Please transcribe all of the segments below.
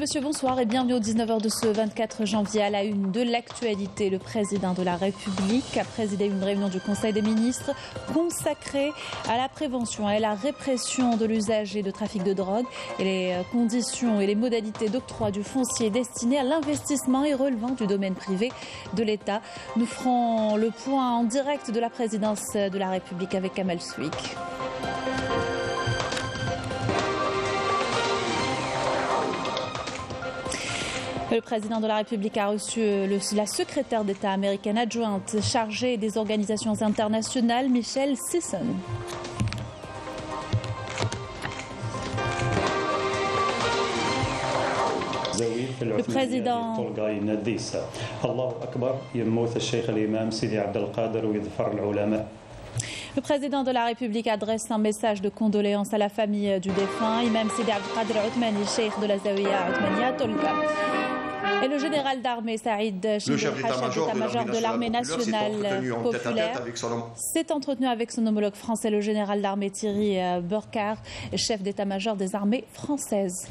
Monsieur, bonsoir et bienvenue au 19h de ce 24 janvier à la une de l'actualité. Le président de la République a présidé une réunion du Conseil des ministres consacrée à la prévention et à la répression de l'usage et de trafic de drogue et les conditions et les modalités d'octroi du foncier destiné à l'investissement et relevant du domaine privé de l'État. Nous ferons le point en direct de la présidence de la République avec Kamel Souik. Le président de la République a reçu la secrétaire d'État américaine adjointe chargée des organisations internationales, Michelle Sisson. Le président de la République adresse un message de condoléances à la famille du défunt, Imam Sidi Abdelkader Othmani, cheikh de la Zawiya Othmania Tolga. Et le général d'armée Saïd Chef d'état-major de l'armée nationale populaire s'est entretenu avec son homologue français, le général d'armée Thierry Burkhardt, chef d'état-major des armées françaises.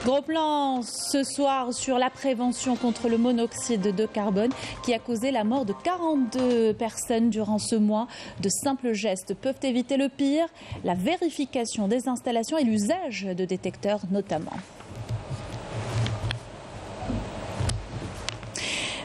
Gros plan ce soir sur la prévention contre le monoxyde de carbone qui a causé la mort de 42 personnes durant ce mois. De simples gestes peuvent éviter le pire, la vérification des installations et l'usage de détecteurs notamment.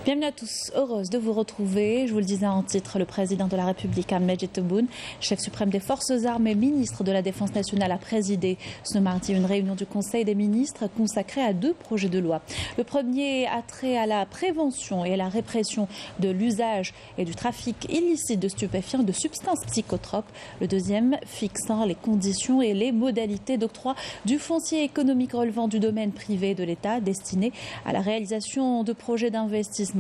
Bienvenue à tous, heureuse de vous retrouver. Je vous le disais en titre, le président de la République, Abdelmajid Tebboune, chef suprême des forces armées, ministre de la Défense nationale, a présidé ce mardi une réunion du Conseil des ministres consacrée à 2 projets de loi. Le premier a trait à la prévention et à la répression de l'usage et du trafic illicite de stupéfiants et de substances psychotropes. Le deuxième fixant les conditions et les modalités d'octroi du foncier économique relevant du domaine privé de l'État destiné à la réalisation de projets d'investissement.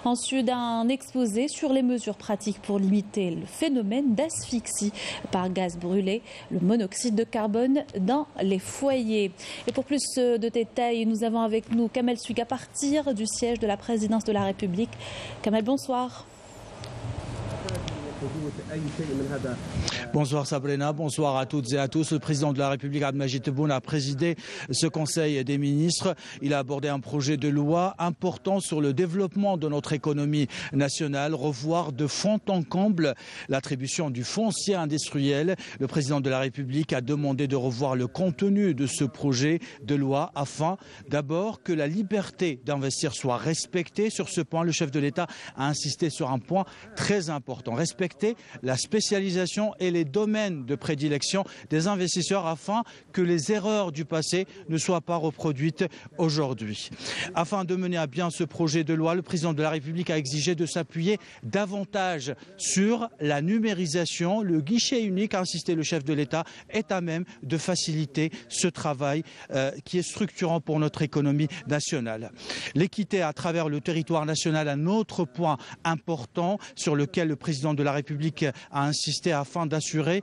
Ensuite, un exposé sur les mesures pratiques pour limiter le phénomène d'asphyxie par gaz brûlé, le monoxyde de carbone dans les foyers. Et pour plus de détails, nous avons avec nous Kamel Souik à partir du siège de la présidence de la République. Kamel, bonsoir. Bonsoir Sabrina, bonsoir à toutes et à tous. Le président de la République, Abdelmajid Tebboune, a présidé ce Conseil des ministres. Il a abordé un projet de loi important sur le développement de notre économie nationale, revoir de fond en comble l'attribution du foncier industriel. Le président de la République a demandé de revoir le contenu de ce projet de loi afin d'abord que la liberté d'investir soit respectée. Sur ce point, le chef de l'État a insisté sur un point très important, respecter la spécialisation et les domaines de prédilection des investisseurs afin que les erreurs du passé ne soient pas reproduites aujourd'hui. Afin de mener à bien ce projet de loi, le président de la République a exigé de s'appuyer davantage sur la numérisation. Le guichet unique, a insisté le chef de l'État, est à même de faciliter ce travail qui est structurant pour notre économie nationale. L'équité à travers le territoire national, un autre point important sur lequel le président de la République a insisté afin d'assurer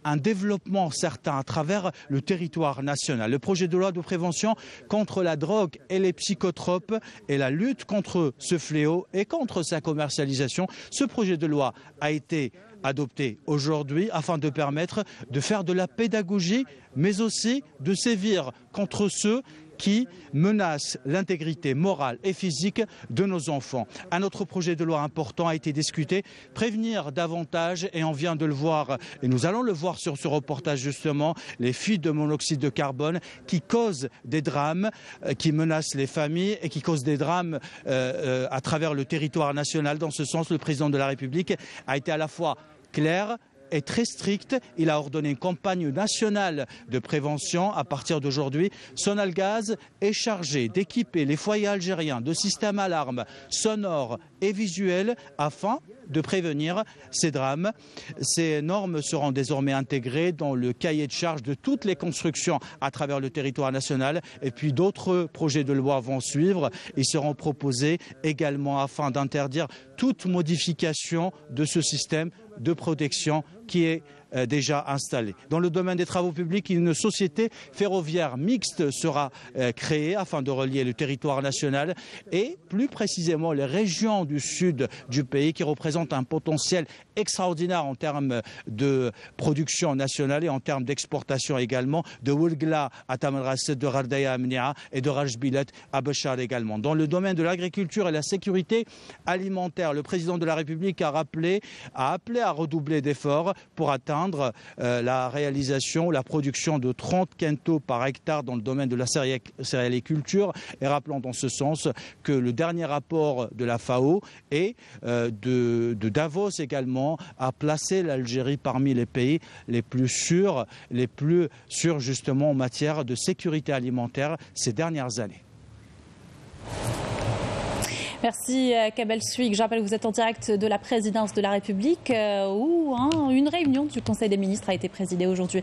un développement certain à travers le territoire national. Le projet de loi de prévention contre la drogue et les psychotropes et la lutte contre ce fléau et contre sa commercialisation. Ce projet de loi a été adopté aujourd'hui afin de permettre de faire de la pédagogie mais aussi de sévir contre ceux qui menacent l'intégrité morale et physique de nos enfants. Un autre projet de loi important a été discuté, prévenir davantage, et on vient de le voir, et nous allons le voir sur ce reportage justement, les fuites de monoxyde de carbone qui causent des drames, qui menacent les familles et qui causent des drames à travers le territoire national. Dans ce sens, le président de la République a été à la fois clair est très strict. Il a ordonné une campagne nationale de prévention. À partir d'aujourd'hui, Sonalgaz est chargé d'équiper les foyers algériens de systèmes alarmes sonores et visuels afin de prévenir ces drames. Ces normes seront désormais intégrées dans le cahier de charge de toutes les constructions à travers le territoire national. Et puis d'autres projets de loi vont suivre. Ils seront proposés également afin d'interdire toute modification de ce système de protection qui est déjà installés. Dans le domaine des travaux publics, une société ferroviaire mixte sera créée afin de relier le territoire national et plus précisément les régions du sud du pays qui représentent un potentiel extraordinaire en termes de production nationale et en termes d'exportation également, de Woulgla à Tamanrasset, de Rardaya à Mnia et de Rajbilat à Béchar également. Dans le domaine de l'agriculture et la sécurité alimentaire, le président de la République a appelé à redoubler d'efforts pour atteindre la réalisation, la production de 30 quintaux par hectare dans le domaine de la céréaliculture. Et rappelons dans ce sens que le dernier rapport de la FAO et de Davos également a placé l'Algérie parmi les pays les plus sûrs justement en matière de sécurité alimentaire ces dernières années. Merci Kabel Suik. Je rappelle que vous êtes en direct de la présidence de la République où une réunion du Conseil des ministres a été présidée aujourd'hui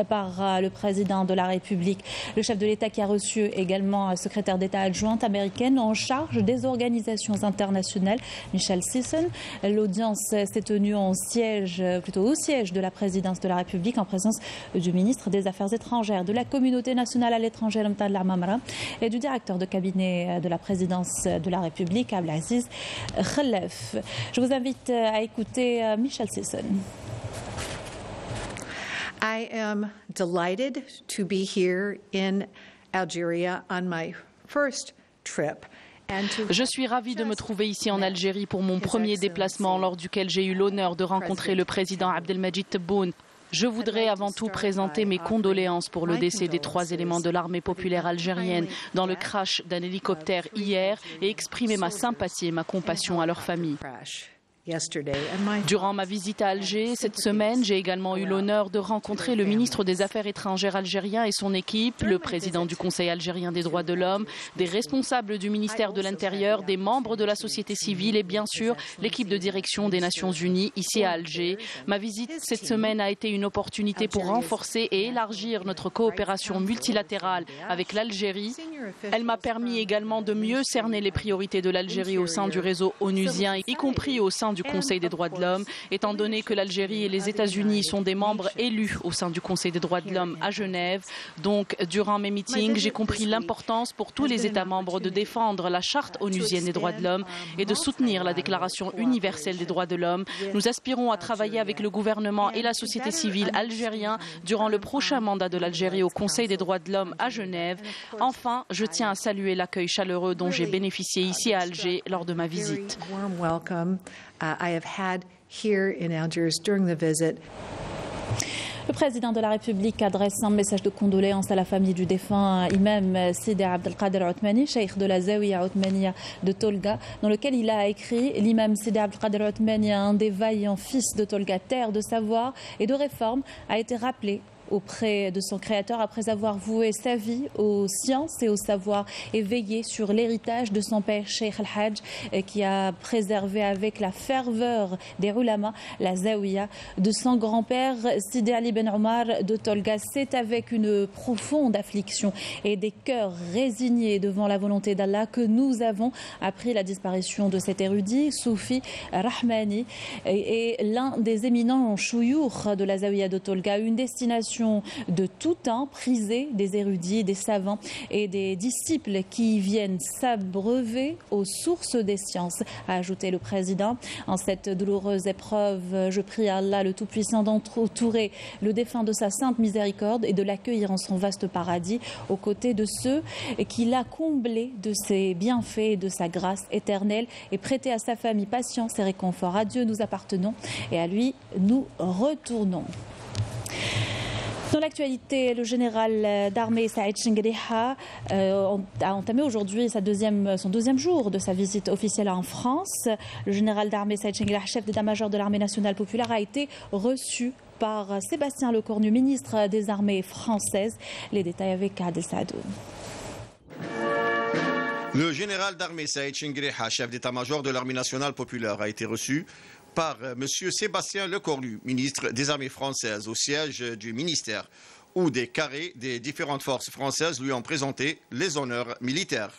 par le président de la République. Le chef de l'État qui a reçu également la secrétaire d'État adjointe américaine en charge des organisations internationales, Michelle Sisson. L'audience s'est tenue au siège de la présidence de la République en présence du ministre des Affaires étrangères, de la communauté nationale à l'étranger, Mtalla Mamra, et du directeur de cabinet de la présidence de la République, Abdelaziz Khalef. Je vous invite à écouter Michelle Sisson. I am delighted to be here in Algeria on my first trip. Je suis ravie de me trouver ici en Algérie pour mon premier déplacement lors duquel j'ai eu l'honneur de rencontrer le président Abdelmadjid Tebboune. Je voudrais avant tout présenter mes condoléances pour le décès des 3 éléments de l'armée populaire algérienne dans le crash d'un hélicoptère hier et exprimer ma sympathie et ma compassion à leurs familles. Durant ma visite à Alger cette semaine, j'ai également eu l'honneur de rencontrer le ministre des Affaires étrangères algérien et son équipe, le président du Conseil algérien des droits de l'homme, des responsables du ministère de l'Intérieur, des membres de la société civile et bien sûr l'équipe de direction des Nations Unies ici à Alger. Ma visite cette semaine a été une opportunité pour renforcer et élargir notre coopération multilatérale avec l'Algérie. Elle m'a permis également de mieux cerner les priorités de l'Algérie au sein du réseau onusien, y compris au sein du Conseil des droits de l'homme, étant donné que l'Algérie et les États-Unis sont des membres élus au sein du Conseil des droits de l'homme à Genève. Donc, durant mes meetings, j'ai compris l'importance pour tous les États membres de défendre la Charte onusienne des droits de l'homme et de soutenir la Déclaration universelle des droits de l'homme. Nous aspirons à travailler avec le gouvernement et la société civile algérien durant le prochain mandat de l'Algérie au Conseil des droits de l'homme à Genève. Enfin, je tiens à saluer l'accueil chaleureux dont j'ai bénéficié ici à Alger lors de ma visite. I have had here in Algiers during the visit. Le président de la République adresse un message de condoléances à la famille du défunt imam Sidi Abdelkader Othmani, cheikh de la Zawiya Othmaniya de Tolga, dans lequel il a écrit « L'imam Sidi Abdelkader Othmani, un des vaillants fils de Tolga, terre de savoir et de réforme, a été rappelé auprès de son créateur après avoir voué sa vie aux sciences et au savoir et veillé sur l'héritage de son père Cheikh Al-Hajj qui a préservé avec la ferveur des ulama la zawiya de son grand-père Sidi Ali Ben Omar de Tolga. C'est avec une profonde affliction et des cœurs résignés devant la volonté d'Allah que nous avons appris la disparition de cet érudit Soufi Rahmani et l'un des éminents chouyours de la zawiya de Tolga, une destination de tout temps prisée des érudits, des savants et des disciples qui viennent s'abreuver aux sources des sciences, a ajouté le président. En cette douloureuse épreuve, je prie Allah le Tout-Puissant d'entourer le défunt de sa sainte miséricorde et de l'accueillir en son vaste paradis aux côtés de ceux qui l'a comblé de ses bienfaits et de sa grâce éternelle et prêté à sa famille patience et réconfort. À Dieu nous appartenons et à lui nous retournons. Dans l'actualité, le général d'armée Saïd Chengueriha a entamé aujourd'hui son deuxième jour de sa visite officielle en France. Le général d'armée Saïd Chengueriha, chef d'état-major de l'armée nationale populaire, a été reçu par Sébastien Lecornu, ministre des armées françaises. Les détails avec Adel Saadou. Le général d'armée Saïd Chengueriha, chef d'état-major de l'armée nationale populaire, a été reçu par M. Sébastien Lecornu, ministre des Armées françaises, au siège du ministère, où des carrés des différentes forces françaises lui ont présenté les honneurs militaires.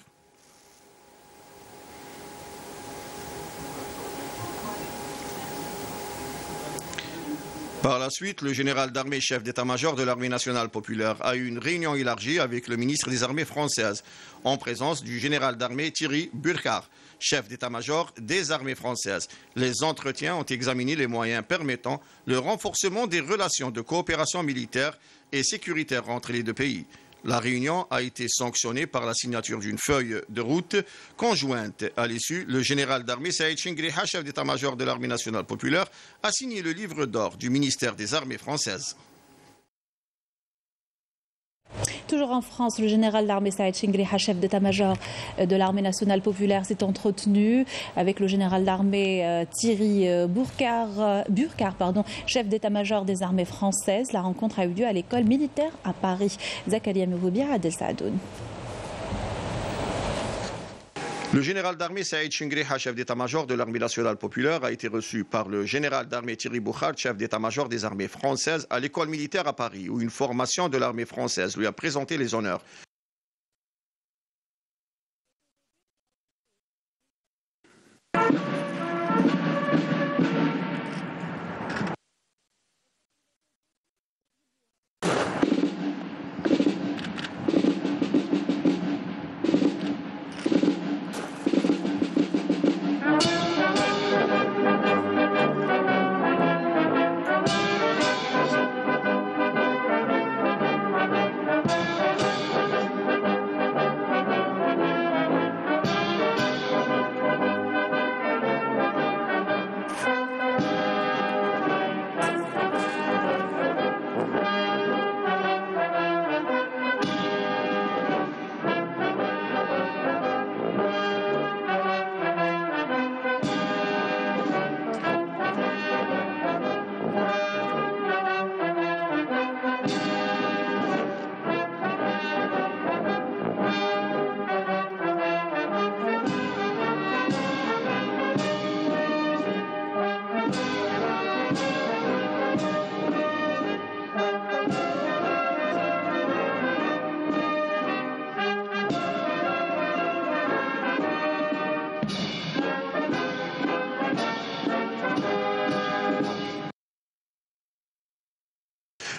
Par la suite, le général d'armée, chef d'état-major de l'armée nationale populaire, a eu une réunion élargie avec le ministre des armées françaises, en présence du général d'armée Thierry Burkhardt, chef d'état-major des armées françaises. Les entretiens ont examiné les moyens permettant le renforcement des relations de coopération militaire et sécuritaire entre les deux pays. La réunion a été sanctionnée par la signature d'une feuille de route conjointe. À l'issue, le général d'armée Saïd Chingriha, chef d'état-major de l'armée nationale populaire, a signé le livre d'or du ministère des armées françaises. Toujours en France, le général d'armée Saïd Chingriha, chef d'état-major de l'armée nationale populaire, s'est entretenu avec le général d'armée Thierry Burkhardt, chef d'état-major des armées françaises. La rencontre a eu lieu à l'école militaire à Paris. Zakaria Mouhoubia, Adel Saadoun. Le général d'armée Saïd Chingriha, chef d'état-major de l'armée nationale populaire, a été reçu par le général d'armée Thierry Burkhardt, chef d'état-major des armées françaises, à l'école militaire à Paris, où une formation de l'armée française lui a présenté les honneurs.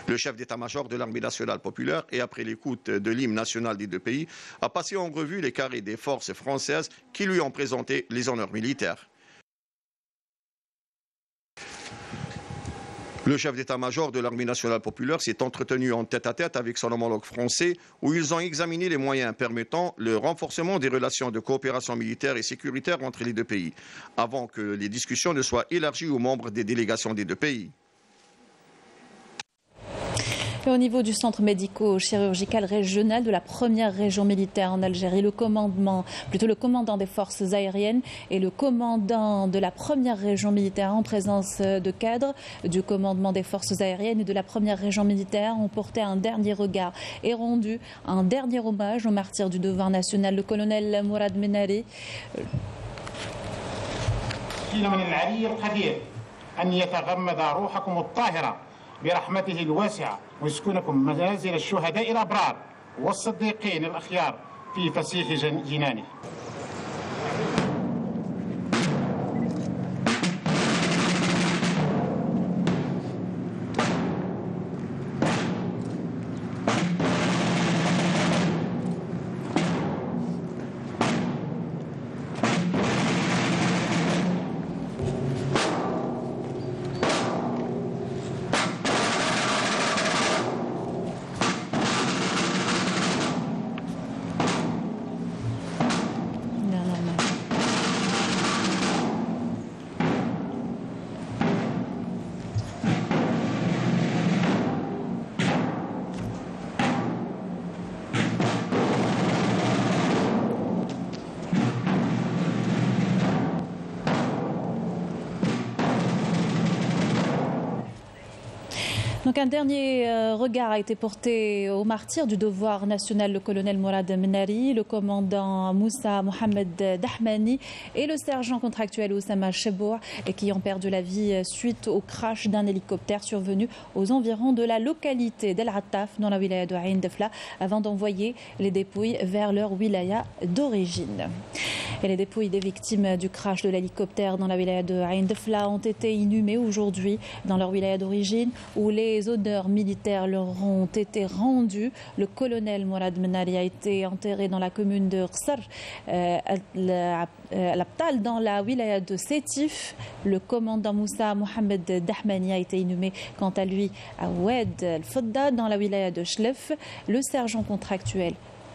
Le chef d'état-major de l'armée nationale populaire, et après l'écoute de l'hymne national des deux pays, a passé en revue les carrés des forces françaises qui lui ont présenté les honneurs militaires. Le chef d'état-major de l'armée nationale populaire s'est entretenu en tête-à-tête avec son homologue français, où ils ont examiné les moyens permettant le renforcement des relations de coopération militaire et sécuritaire entre les deux pays, avant que les discussions ne soient élargies aux membres des délégations des deux pays. Et au niveau du centre médico-chirurgical régional de la première région militaire en Algérie, le commandant des forces aériennes et le commandant de la première région militaire en présence de cadres du commandement des forces aériennes et de la première région militaire ont porté un dernier regard et rendu un dernier hommage au martyr du devoir national, le colonel Mourad Menari. برحمته الواسعة ويسكنكم منازل الشهداء الأبرار والصديقين الأخيار في فسيح جنانه. Donc un dernier regard a été porté au martyr du devoir national, le colonel Mourad Menari, le commandant Moussa Mohamed Dahmani et le sergent contractuel Oussama Chebour, qui ont perdu la vie suite au crash d'un hélicoptère survenu aux environs de la localité d'El Attaf dans la wilaya de Ain Defla avant d'envoyer les dépouilles vers leur wilaya d'origine. Et les dépouilles des victimes du crash de l'hélicoptère dans la wilaya de Ain Defla ont été inhumées aujourd'hui dans leur wilaya d'origine, où les honneurs militaires leur ont été rendus. Le colonel Mourad Menali a été enterré dans la commune de Rsar, l'Abtal dans la wilaya de Sétif. Le commandant Moussa Mohamed Dahmani a été inhumé quant à lui à Oued al-Fodda dans la wilaya de Chlef. Le sergent contractuel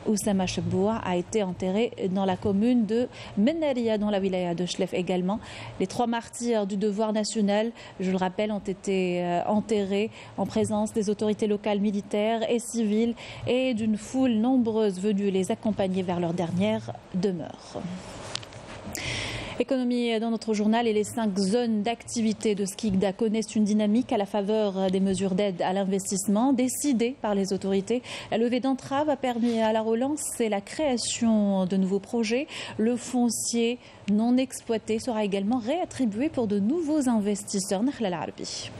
Oussama Cheboua a été enterré dans la commune de Menaria dans la wilaya de Chlef également. Les 3 martyrs du devoir national, je le rappelle, ont été enterrés en présence des autorités locales, militaires et civiles et d'une foule nombreuse venue les accompagner vers leur dernière demeure. Économie dans notre journal et les 5 zones d'activité de Skikda connaissent une dynamique à la faveur des mesures d'aide à l'investissement décidées par les autorités. La levée d'entraves a permis à la relance et la création de nouveaux projets. Le foncier non exploité sera également réattribué pour de nouveaux investisseurs. Nakhla Al-Arbi.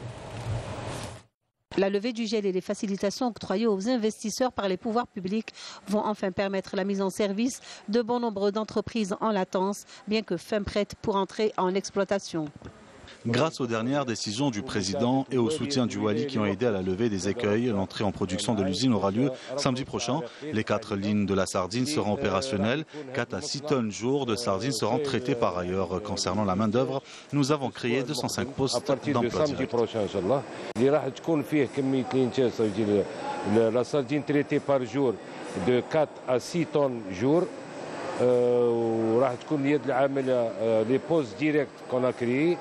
La levée du gel et les facilitations octroyées aux investisseurs par les pouvoirs publics vont enfin permettre la mise en service de bon nombre d'entreprises en latence, bien que fin prêtes pour entrer en exploitation. Grâce aux dernières décisions du président et au soutien du Wali qui ont aidé à la levée des écueils, l'entrée en production de l'usine aura lieu samedi prochain. Les 4 lignes de la sardine seront opérationnelles. 4 à 6 tonnes jour de sardines seront traitées par ailleurs. Concernant la main-d'œuvre, nous avons créé 205 postes d'emploi direct. La sardine traitée par jour de 4 à 6 tonnes jour. Les postes directs qu'on a créés.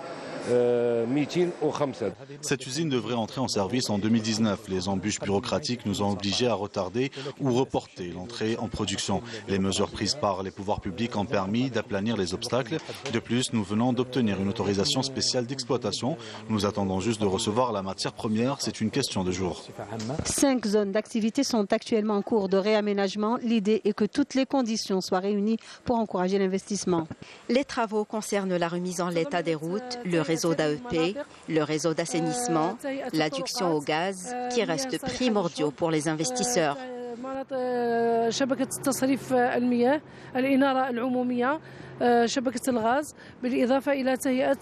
Cette usine devrait entrer en service en 2019. Les embûches bureaucratiques nous ont obligés à retarder ou reporter l'entrée en production. Les mesures prises par les pouvoirs publics ont permis d'aplanir les obstacles. De plus, nous venons d'obtenir une autorisation spéciale d'exploitation. Nous attendons juste de recevoir la matière première. C'est une question de jours. 5 zones d'activité sont actuellement en cours de réaménagement. L'idée est que toutes les conditions soient réunies pour encourager l'investissement. Les travaux concernent la remise en l'état des routes, le réseau d'AEP, le réseau d'assainissement, l'adduction au gaz, qui restent primordiaux pour les investisseurs. شبكة الغاز بالإضافة إلى تهيئة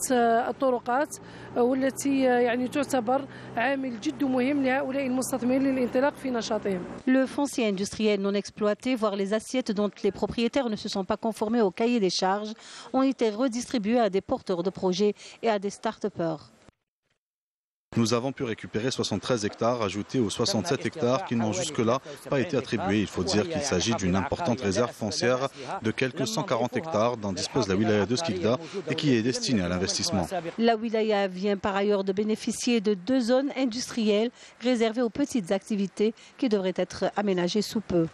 الطرقات والتي يعني تعتبر عامل جد مهم لهؤلاء المستثمرين للانطلاق في نشاطهم. Le foncier industriel non exploité, voire les assiettes dont les propriétaires ne se sont pas conformés au cahier des charges, ont été redistribués à des porteurs de projets et à des start-upers. Nous avons pu récupérer 73 hectares ajoutés aux 67 hectares qui n'ont jusque-là pas été attribués. Il faut dire qu'il s'agit d'une importante réserve foncière de quelques 140 hectares dont dispose la wilaya de Skikda et qui est destinée à l'investissement. La wilaya vient par ailleurs de bénéficier de 2 zones industrielles réservées aux petites activités qui devraient être aménagées sous peu.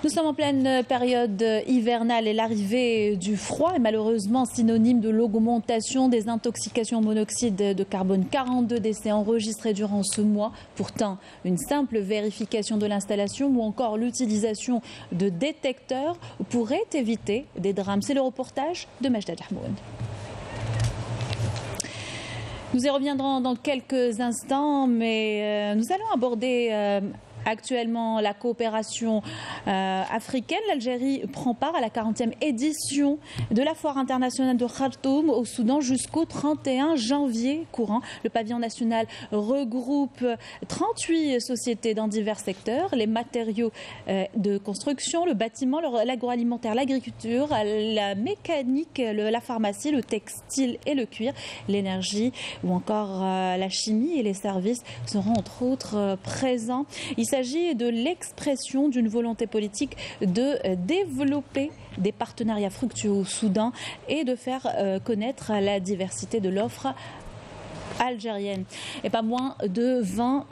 Nous sommes en pleine période hivernale et l'arrivée du froid est malheureusement synonyme de l'augmentation des intoxications au monoxyde de carbone. 42 décès enregistrés durant ce mois. Pourtant, une simple vérification de l'installation ou encore l'utilisation de détecteurs pourrait éviter des drames. C'est le reportage de Majda Jahmoun. Nous y reviendrons dans quelques instants, mais nous allons aborder actuellement la coopération africaine. L'Algérie prend part à la 40e édition de la foire internationale de Khartoum au Soudan jusqu'au 31 janvier courant. Le pavillon national regroupe 38 sociétés dans divers secteurs, les matériaux de construction, le bâtiment, l'agroalimentaire, l'agriculture, la mécanique, la pharmacie, le textile et le cuir, l'énergie ou encore la chimie et les services seront entre autres présents. Il s'agit de l'expression d'une volonté politique de développer des partenariats fructueux au Soudan et de faire connaître la diversité de l'offre algérienne. Et pas moins de 20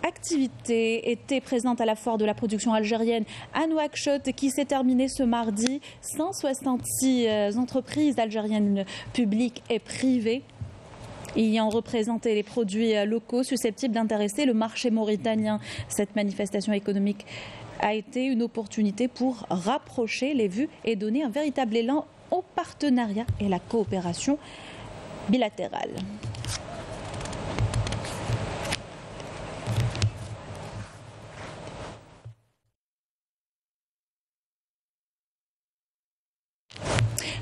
activités étaient présentes à la foire de la production algérienne à Nouakchott qui s'est terminée ce mardi. 166 entreprises algériennes publiques et privées ayant représenté les produits locaux susceptibles d'intéresser le marché mauritanien. Cette manifestation économique a été une opportunité pour rapprocher les vues et donner un véritable élan au partenariat et la coopération bilatérale.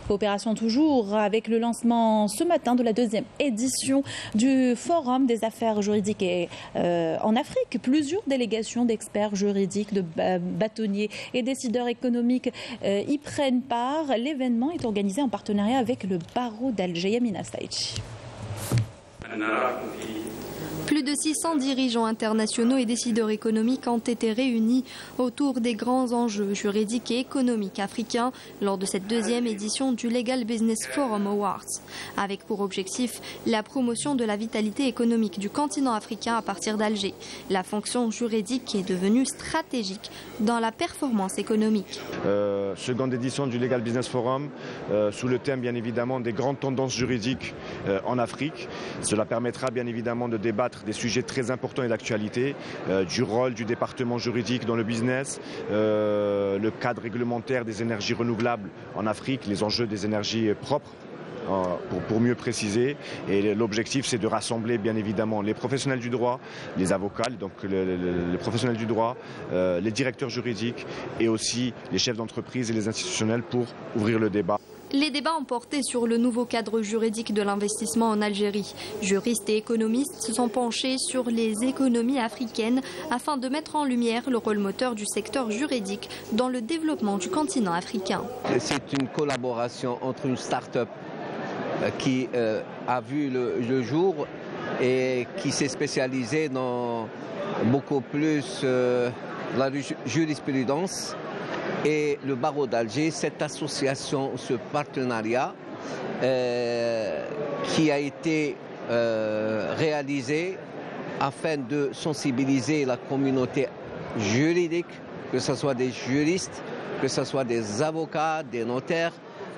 Coopération toujours avec le lancement ce matin de la 2e édition du Forum des affaires juridiques en Afrique. Plusieurs délégations d'experts juridiques, de bâtonniers et décideurs économiques y prennent part. L'événement est organisé en partenariat avec le barreau d'Alger. Yamina Saïchi. Plus de 600 dirigeants internationaux et décideurs économiques ont été réunis autour des grands enjeux juridiques et économiques africains lors de cette 2e édition du Legal Business Forum Awards, avec pour objectif la promotion de la vitalité économique du continent africain à partir d'Alger. La fonction juridique est devenue stratégique dans la performance économique. Seconde édition du Legal Business Forum, sous le thème bien évidemment des grandes tendances juridiques en Afrique. Cela permettra bien évidemment de débattre des sujets très importants et d'actualité, du rôle du département juridique dans le business, le cadre réglementaire des énergies renouvelables en Afrique, les enjeux des énergies propres. Pour mieux préciser, et l'objectif c'est de rassembler bien évidemment les professionnels du droit, les avocats, donc les professionnels du droit, les directeurs juridiques et aussi les chefs d'entreprise et les institutionnels pour ouvrir le débat. Les débats ont porté sur le nouveau cadre juridique de l'investissement en Algérie. Juristes et économistes se sont penchés sur les économies africaines afin de mettre en lumière le rôle moteur du secteur juridique dans le développement du continent africain. C'est une collaboration entre une start-up qui a vu le jour et qui s'est spécialisée dans beaucoup plus la jurisprudence et le barreau d'Alger, cette association, ce partenariat qui a été réalisé afin de sensibiliser la communauté juridique, que ce soit des juristes, que ce soit des avocats, des notaires,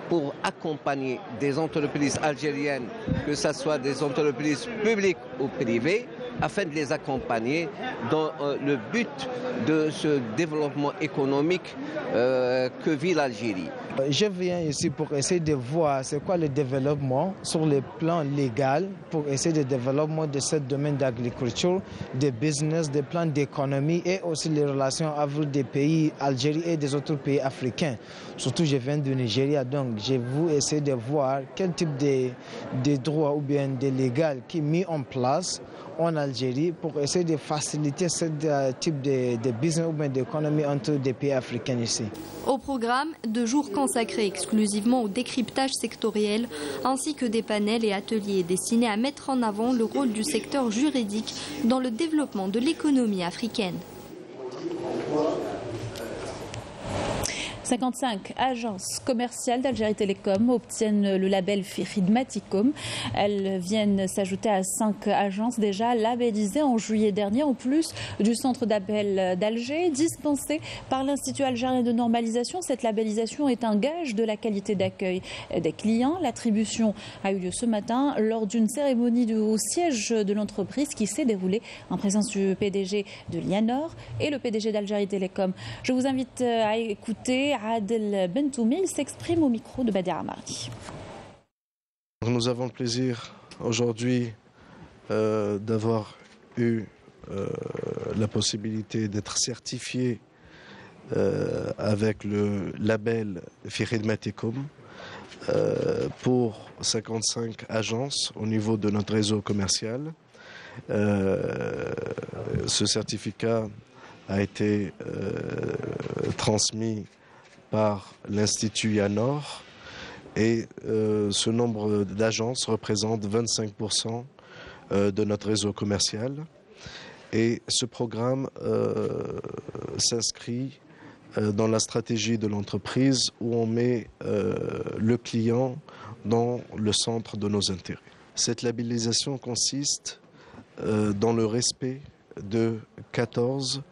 pour accompagner des entreprises algériennes, que ce soit des entreprises publiques ou privées, afin de les accompagner dans le but de ce développement économique que vit l'Algérie. Je viens ici pour essayer de voir c'est quoi le développement sur le plan légal, pour essayer de développement de ce domaine d'agriculture, de business, de plans d'économie et aussi les relations avec des pays Algérie et des autres pays africains. Surtout je viens du Nigeria, donc je veux essayer de voir quel type de droit ou bien de légal qui est mis en place en Algérie pour essayer de faciliter ce type de business ou bien d'économie entre des pays africains ici. Au programme, 2 jours consacrés exclusivement au décryptage sectoriel, ainsi que des panels et ateliers destinés à mettre en avant le rôle du secteur juridique dans le développement de l'économie africaine. 55 agences commerciales d'Algérie Télécom obtiennent le label Khidmatikom. Elles viennent s'ajouter à 5 agences déjà labellisées en juillet dernier, en plus du centre d'appel d'Alger, dispensé par l'Institut algérien de normalisation. Cette labellisation est un gage de la qualité d'accueil des clients. L'attribution a eu lieu ce matin lors d'une cérémonie au siège de l'entreprise qui s'est déroulée en présence du PDG de Lianor et le PDG d'Algérie Télécom. Je vous invite à écouter Adel Bentoumi, il s'exprime au micro de Bader Amari. Nous avons le plaisir aujourd'hui d'avoir eu la possibilité d'être certifié avec le label Khidmatikom pour 55 agences au niveau de notre réseau commercial. Ce certificat a été transmis par l'Institut Lianor et ce nombre d'agences représente 25% de notre réseau commercial. Et ce programme s'inscrit dans la stratégie de l'entreprise où on met le client dans le centre de nos intérêts. Cette labellisation consiste dans le respect de 14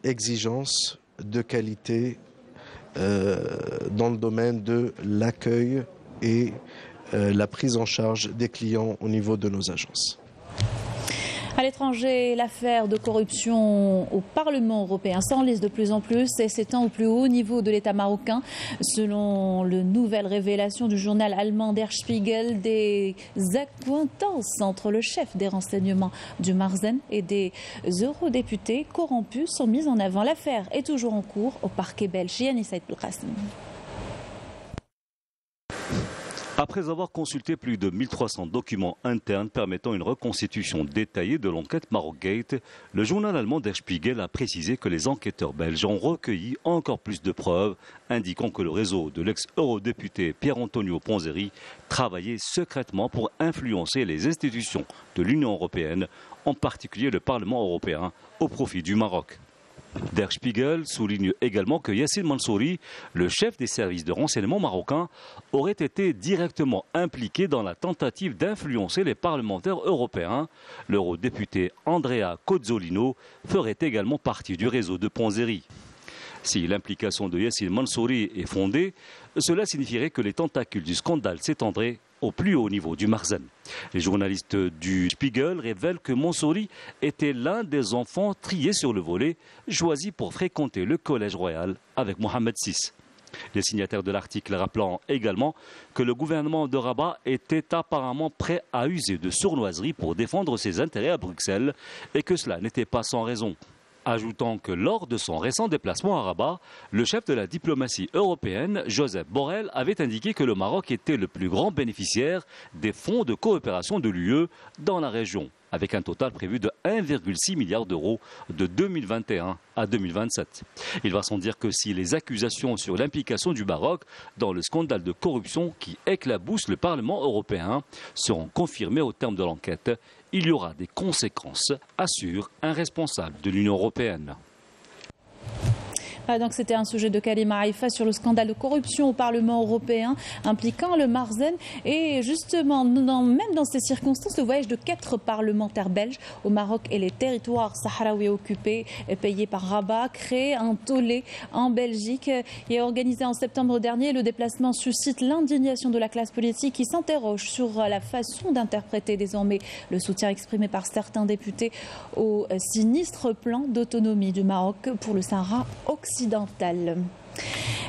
exigences de qualité dans le domaine de l'accueil et la prise en charge des clients au niveau de nos agences. À l'étranger, l'affaire de corruption au Parlement européen s'enlise de plus en plus et s'étend au plus haut niveau de l'État marocain. Selon les nouvelles révélations du journal allemand Der Spiegel, des accointances entre le chef des renseignements du Marzen et des eurodéputés corrompus sont mises en avant. L'affaire est toujours en cours au parquet belge. Yannis Saïd Belkacem. Après avoir consulté plus de 1300 documents internes permettant une reconstitution détaillée de l'enquête Marokgate, le journal allemand Der Spiegel a précisé que les enquêteurs belges ont recueilli encore plus de preuves indiquant que le réseau de l'ex-eurodéputé Pierre-Antonio Ponzeri travaillait secrètement pour influencer les institutions de l'Union européenne, en particulier le Parlement européen, au profit du Maroc. Der Spiegel souligne également que Yassine Mansouri, le chef des services de renseignement marocains, aurait été directement impliqué dans la tentative d'influencer les parlementaires européens. L'eurodéputé Andrea Cozzolino ferait également partie du réseau de Ponzeri. Si l'implication de Yassine Mansouri est fondée, cela signifierait que les tentacules du scandale s'étendraient au plus haut niveau du Marzen. Les journalistes du Spiegel révèlent que Mansouri était l'un des enfants triés sur le volet, choisis pour fréquenter le collège royal avec Mohamed VI. Les signataires de l'article rappelant également que le gouvernement de Rabat était apparemment prêt à user de sournoiserie pour défendre ses intérêts à Bruxelles et que cela n'était pas sans raison. Ajoutant que lors de son récent déplacement à Rabat, le chef de la diplomatie européenne, Joseph Borrell, avait indiqué que le Maroc était le plus grand bénéficiaire des fonds de coopération de l'UE dans la région, avec un total prévu de 1,6 milliard d'euros de 2021 à 2027. Il va sans dire que si les accusations sur l'implication du Maroc dans le scandale de corruption qui éclabousse le Parlement européen seront confirmées au terme de l'enquête, il y aura des conséquences, assure un responsable de l'Union européenne. Donc c'était un sujet de Kalima Haïfa sur le scandale de corruption au Parlement européen impliquant le Marzen. Et justement, même dans ces circonstances, le voyage de 4 parlementaires belges au Maroc et les territoires sahraouis occupés et payés par Rabat crée un tollé en Belgique. Et organisé en septembre dernier, le déplacement suscite l'indignation de la classe politique qui s'interroge sur la façon d'interpréter désormais le soutien exprimé par certains députés au sinistre plan d'autonomie du Maroc pour le Sahara occidental.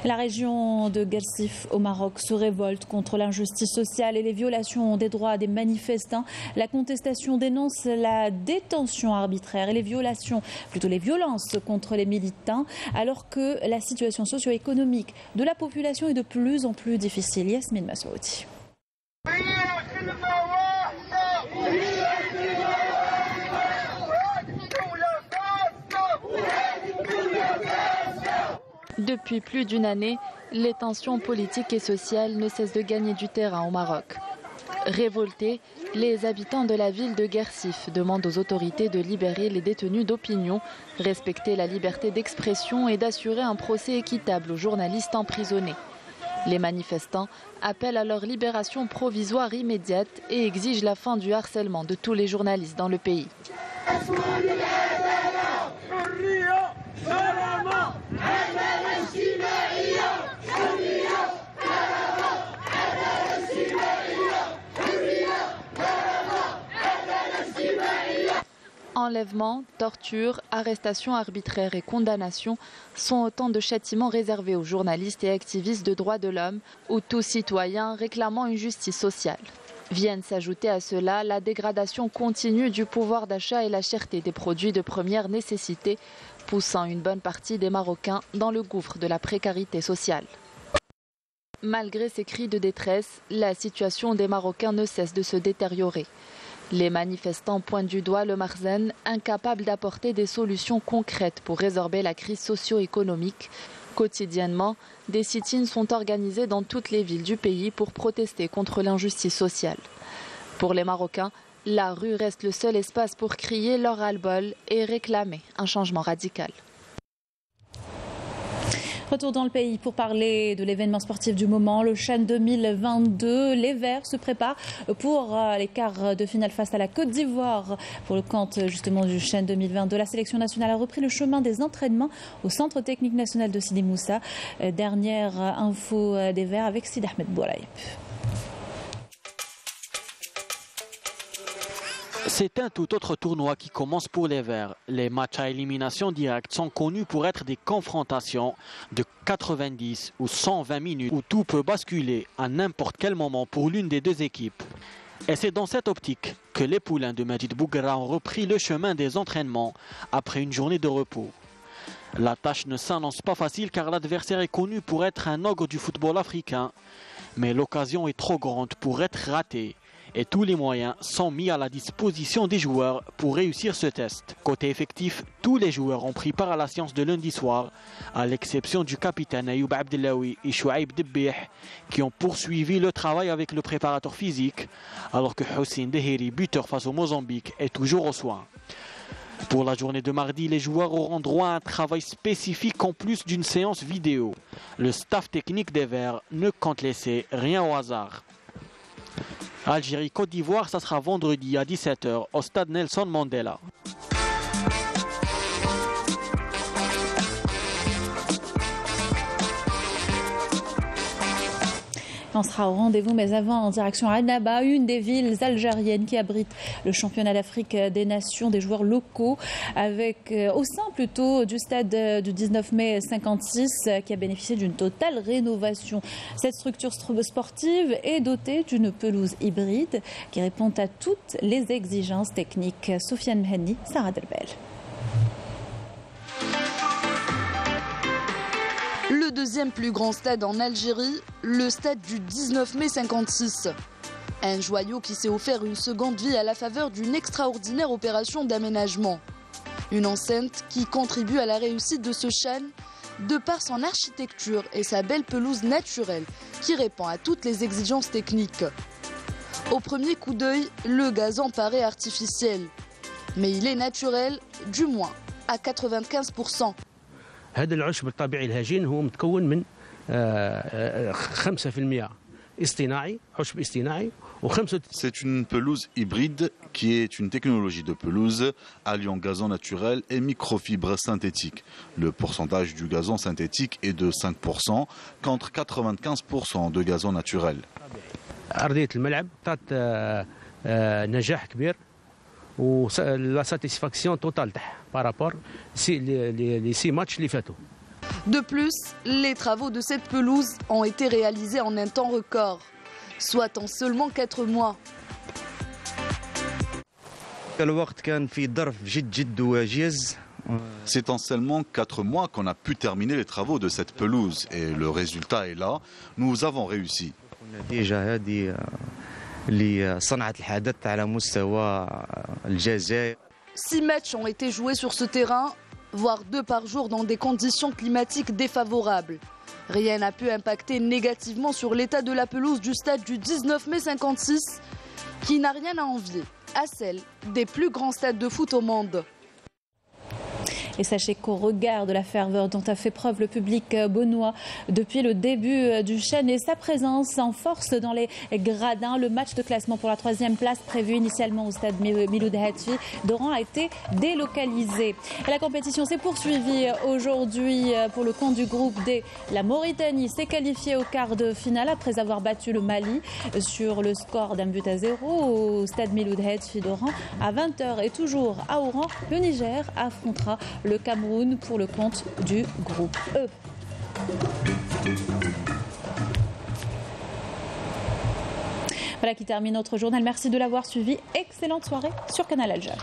La région de Guersif au Maroc se révolte contre l'injustice sociale et les violations des droits des manifestants. La contestation dénonce la détention arbitraire et les violences contre les militants, alors que la situation socio-économique de la population est de plus en plus difficile. Yasmine Massoudi. Depuis plus d'une année, les tensions politiques et sociales ne cessent de gagner du terrain au Maroc. Révoltés, les habitants de la ville de Guersif demandent aux autorités de libérer les détenus d'opinion, respecter la liberté d'expression et d'assurer un procès équitable aux journalistes emprisonnés. Les manifestants appellent à leur libération provisoire immédiate et exigent la fin du harcèlement de tous les journalistes dans le pays. Enlèvement, torture, arrestation arbitraire et condamnation sont autant de châtiments réservés aux journalistes et activistes de droits de l'homme ou tout citoyen réclamant une justice sociale. Viennent s'ajouter à cela la dégradation continue du pouvoir d'achat et la cherté des produits de première nécessité, poussant une bonne partie des Marocains dans le gouffre de la précarité sociale. Malgré ces cris de détresse, la situation des Marocains ne cesse de se détériorer. Les manifestants pointent du doigt le Marzen, incapable d'apporter des solutions concrètes pour résorber la crise socio-économique. Quotidiennement, des sit-ins sont organisés dans toutes les villes du pays pour protester contre l'injustice sociale. Pour les Marocains, la rue reste le seul espace pour crier leur ras-le-bol et réclamer un changement radical. Retour dans le pays pour parler de l'événement sportif du moment, le CHAN 2022. Les Verts se préparent pour les quarts de finale face à la Côte d'Ivoire. Pour le compte justement du CHAN 2022, la sélection nationale a repris le chemin des entraînements au Centre technique national de Sidi Moussa. Dernière info des Verts avec Sid Ahmed Bouraïb. C'est un tout autre tournoi qui commence pour les Verts. Les matchs à élimination directe sont connus pour être des confrontations de 90 ou 120 minutes où tout peut basculer à n'importe quel moment pour l'une des deux équipes. Et c'est dans cette optique que les poulains de Majid Bouguera ont repris le chemin des entraînements après une journée de repos. La tâche ne s'annonce pas facile car l'adversaire est connu pour être un ogre du football africain. mais l'occasion est trop grande pour être ratée. Et tous les moyens sont mis à la disposition des joueurs pour réussir ce test. Côté effectif, tous les joueurs ont pris part à la séance de lundi soir, à l'exception du capitaine Ayoub Abdellaoui et Chouaib Debih, qui ont poursuivi le travail avec le préparateur physique, alors que Houssine Deheri, buteur face au Mozambique, est toujours aux soins. Pour la journée de mardi, les joueurs auront droit à un travail spécifique en plus d'une séance vidéo. Le staff technique des Verts ne compte laisser rien au hasard. Algérie-Côte d'Ivoire, ça sera vendredi à 17h au stade Nelson Mandela. On sera au rendez-vous, mais avant, en direction Annaba, une des villes algériennes qui abrite le championnat d'Afrique des Nations des joueurs locaux, avec au sein plutôt du stade du 19 mai 56 qui a bénéficié d'une totale rénovation. Cette structure sportive est dotée d'une pelouse hybride qui répond à toutes les exigences techniques. Sofiane Mhenni, Sarah Delbel. Le deuxième plus grand stade en Algérie, le stade du 19 mai 56. Un joyau qui s'est offert une seconde vie à la faveur d'une extraordinaire opération d'aménagement. Une enceinte qui contribue à la réussite de ce chan de par son architecture et sa belle pelouse naturelle qui répond à toutes les exigences techniques. Au premier coup d'œil, le gazon paraît artificiel. Mais il est naturel, du moins à 95%. هذا العشب الطبيعي الهجين هو متكون من 5% اصطناعي عشب اصطناعي و5. C'est une pelouse hybride qui est une technologie de pelouse alliant gazon naturel et microfibres synthétiques. Le pourcentage du gazon synthétique est de 5% contre 95% de gazon naturel. أرضية الملعب عطات نجاح كبير و la satisfaction totale par rapport les 6 matchs اللي فاتوا. De plus, les travaux de cette pelouse ont été réalisés en un temps record, soit en seulement 4 mois. C'est en seulement 4 mois qu'on a pu terminer les travaux de cette pelouse et le résultat est là, nous avons réussi. Six matchs ont été joués sur ce terrain, voire 2 par jour dans des conditions climatiques défavorables. Rien n'a pu impacter négativement sur l'état de la pelouse du stade du 19 mai 56, qui n'a rien à envier à celle des plus grands stades de foot au monde. Et sachez qu'au regard de la ferveur dont a fait preuve le public beaunois depuis le début du chan et sa présence en force dans les gradins, le match de classement pour la 3e place prévu initialement au stade Miloud Hatfi d'Oran a été délocalisé. Et la compétition s'est poursuivie aujourd'hui pour le compte du groupe D. La Mauritanie s'est qualifiée au quart de finale après avoir battu le Mali sur le score d'1-0 au stade Miloud Hatfi d'Oran à 20h. Et toujours à Oran, le Niger affrontera le Cameroun pour le compte du groupe E. Voilà qui termine notre journal. Merci de l'avoir suivi. Excellente soirée sur Canal Algérie.